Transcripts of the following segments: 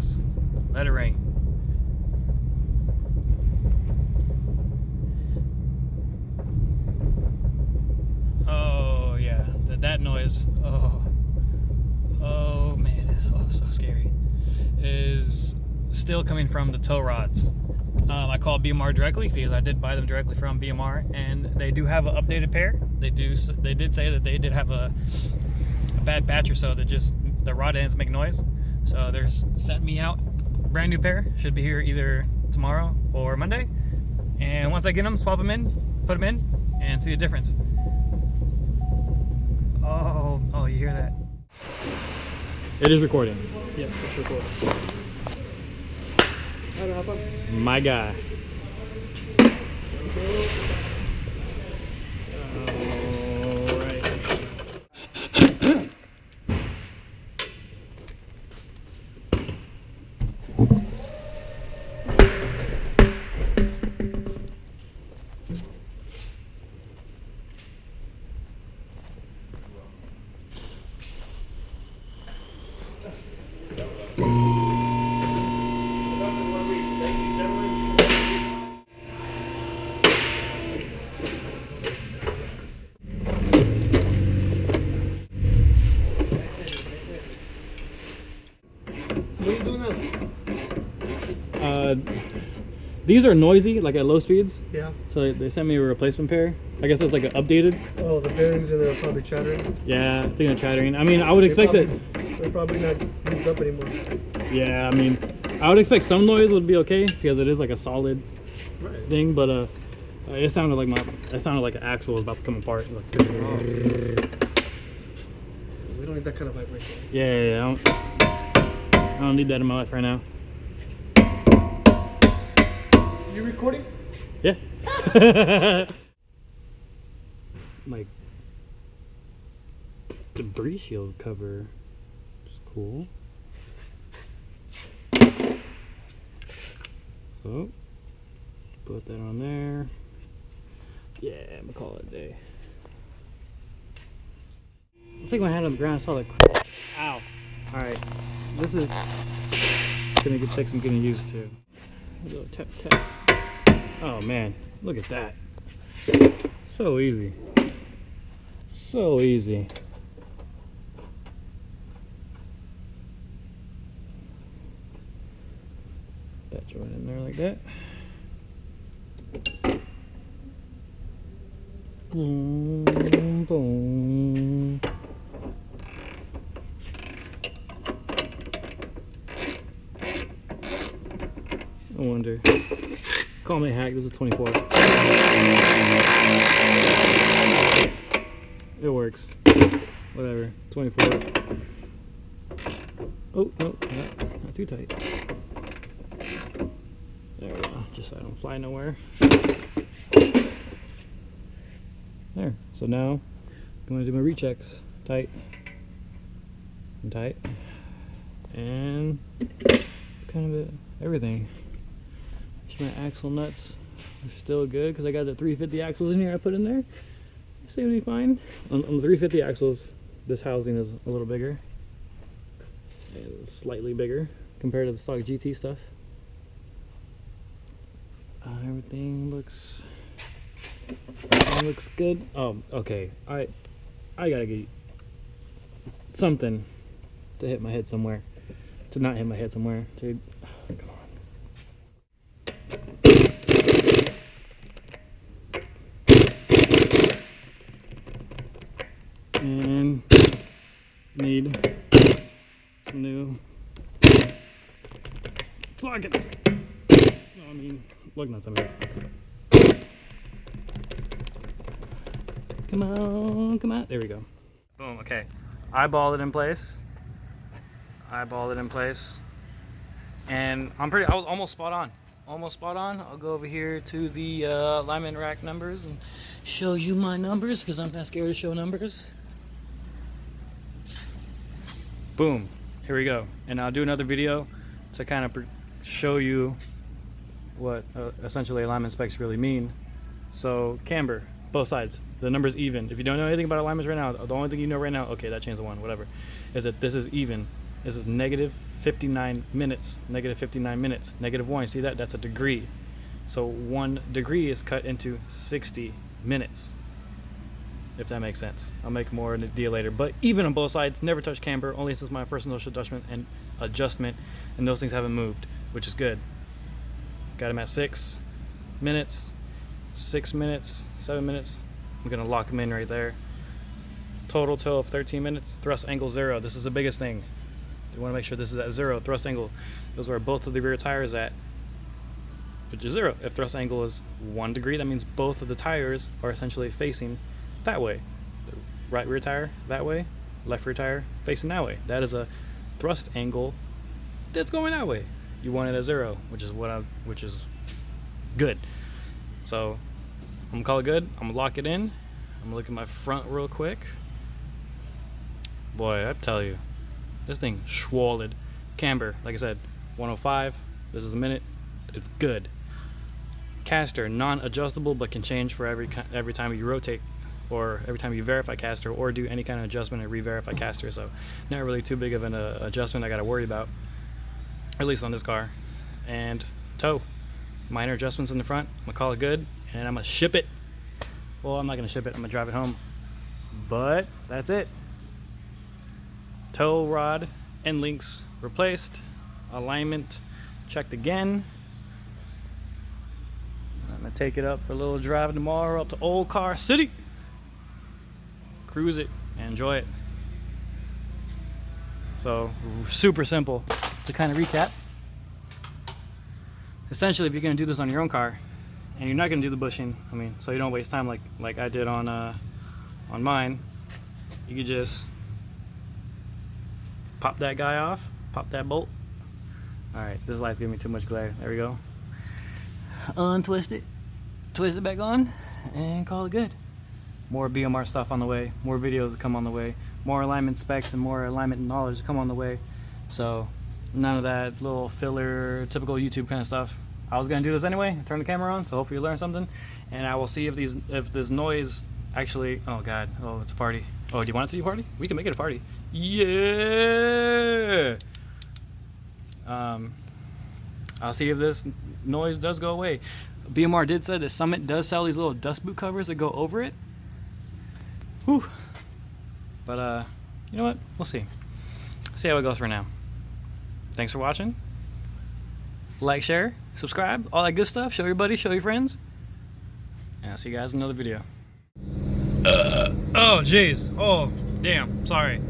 goes. Let it ring. Oh yeah, that noise. Oh man, it's so scary. Is still coming from the tow rods. I called BMR directly because I did buy them directly from BMR, and they do have an updated pair. They did say that they did have a bad batch or so that just the rod ends make noise. So they're sent me out brand new pair. Should be here either tomorrow or Monday. And once I get them, swap them in, put them in, and see the difference. Oh, you hear that? It is recording. Yes, it's recording. My guy. What are you doing now? These are noisy, like at low speeds. Yeah. So they sent me a replacement pair. I guess it's like an updated. Oh, the bearings in there are probably chattering. Yeah, I think they're chattering. I mean, I would expect that. They're probably not moved up anymore. Yeah, I mean, I would expect some noise would be okay because it is like a solid thing, but it sounded like an axle was about to come apart. Like, We don't need that kind of vibration. yeah. I don't need that in my life right now. You recording? Yeah. My debris shield cover is cool. So, put that on there. Yeah, I'm gonna call it a day. I think my hand on the ground, I saw that. Ow. Alright, this is gonna take some getting used to. A little tap tap. Oh man, look at that. So easy. So easy. That joint in there like that. Boom, boom. I wonder. Call me a hack, this is 24. It works. Whatever. 24. Oh, no, not too tight. There we go. Just so I don't fly nowhere. There. So now I'm going to do my rechecks. Tight. And tight. And it's kind of everything. My axle nuts are still good because I got the 350 axles in here I put in there. It's gonna be fine. On the 350 axles, this housing is a little bigger. It's slightly bigger compared to the stock GT stuff. Everything looks good. Oh, okay. I gotta get something to hit my head somewhere. To not hit my head somewhere, dude. Come on. And need some new sockets. No, I mean, lug nuts, I mean. Come on, come on. There we go. Boom, okay. Eyeball it in place. Eyeball it in place. And I was almost spot on. Almost spot on. I'll go over here to the alignment rack numbers and show you my numbers because I'm not scared to show numbers. Boom, here we go. And I'll do another video to kind of show you what essentially alignment specs really mean. So camber, both sides, the number's even. If you don't know anything about alignments right now, the only thing you know right now, okay, that changed the one, whatever, is that this is even. This is negative 59 minutes, negative 59 minutes, negative 1. You see that? That's a degree. So 1 degree is cut into 60 minutes, if that makes sense. I'll make more in a deal later. But even on both sides, never touch camber, only since my first initial adjustment, and those things haven't moved, which is good. Got them at 6 minutes, 6 minutes, 7 minutes. I'm gonna lock them in right there. Total tow of 13 minutes, thrust angle 0. This is the biggest thing. You wanna make sure this is at 0. Thrust angle is where both of the rear tires at, which is 0. If thrust angle is 1 degree, that means both of the tires are essentially facing that way. The right rear tire that way, left rear tire facing that way. That is a thrust angle that's going that way. You want it at 0, which is good. So I'm gonna call it good. I'm gonna lock it in. I'm gonna look at my front real quick. Boy, I tell you, this thing swallowed. Camber, like I said, 105. This is a minute. It's good. Caster, non-adjustable, but can change for every time you rotate, or every time you verify caster, or do any kind of adjustment and re-verify caster. So not really too big of an adjustment I got to worry about, at least on this car. And tow, minor adjustments in the front. I'm gonna call it good, and I'm gonna ship it. Well, I'm not gonna ship it. I'm gonna drive it home. But that's it. Tow rod end links replaced. Alignment checked again. I'm gonna take it up for a little drive tomorrow up to Old Car City. Cruise it and enjoy it. So super simple to kind of recap. Essentially, if you're gonna do this on your own car and you're not gonna do the bushing, I mean, so you don't waste time like I did on mine, you could just pop that guy off, pop that bolt. All right, this light's giving me too much glare. There we go. Untwist it, twist it back on, and call it good. More BMR stuff on the way, more videos to come on the way, more alignment specs and more alignment knowledge to come on the way. So none of that little filler, typical YouTube kind of stuff. I was gonna do this anyway, turn the camera on, so hopefully you learn something. And I will see if this noise actually, oh God, oh, it's a party. Oh, do you want it to be a party? We can make it a party. Yeah! I'll see if this noise does go away. BMR did say that Summit does sell these little dust boot covers that go over it. Whew. But you know what? We'll see. See how it goes for now. Thanks for watching. Like, share, subscribe, all that good stuff. Show your buddies, show your friends. And I'll see you guys in another video. Oh, jeez. Oh, damn. Sorry.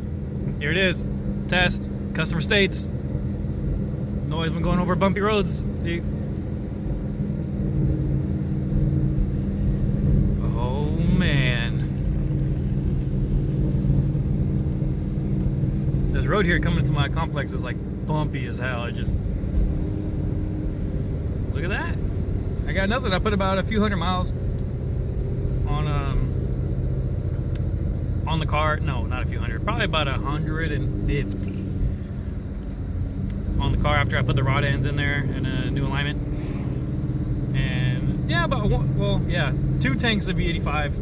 Here it is. Test. Customer states. Noise when going over bumpy roads. See? Oh, man. This road here coming into my complex is like bumpy as hell. I just... Look at that. I got nothing. I put about a few hundred miles on the car. No, not a few hundred. Probably about 150 on the car after I put the rod ends in there and a new alignment. And yeah, about one, well, yeah, 2 tanks of V85.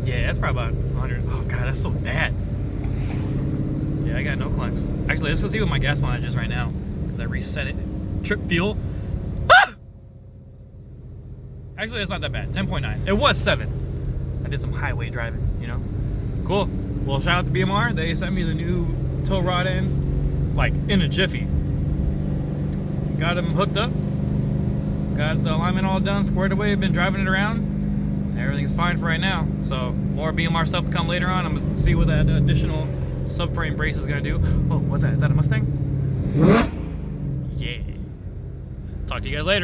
Yeah, that's probably about 100. Oh God, that's so bad. Yeah, I got no clunks. Actually, let's go see what my gas mileage is right now, because I reset it. Trip fuel. Ah! Actually, it's not that bad. 10.9. It was 7. I did some highway driving, you know. Cool. Well, shout out to BMR. They sent me the new tow rod ends, like in a jiffy. Got them hooked up. Got the alignment all done, squared away. Been driving it around. Everything's fine for right now. So more BMR stuff to come later on. I'm gonna see what that additional subframe brace is gonna do. Oh, what's that? Is that a Mustang? Yeah. Talk to you guys later.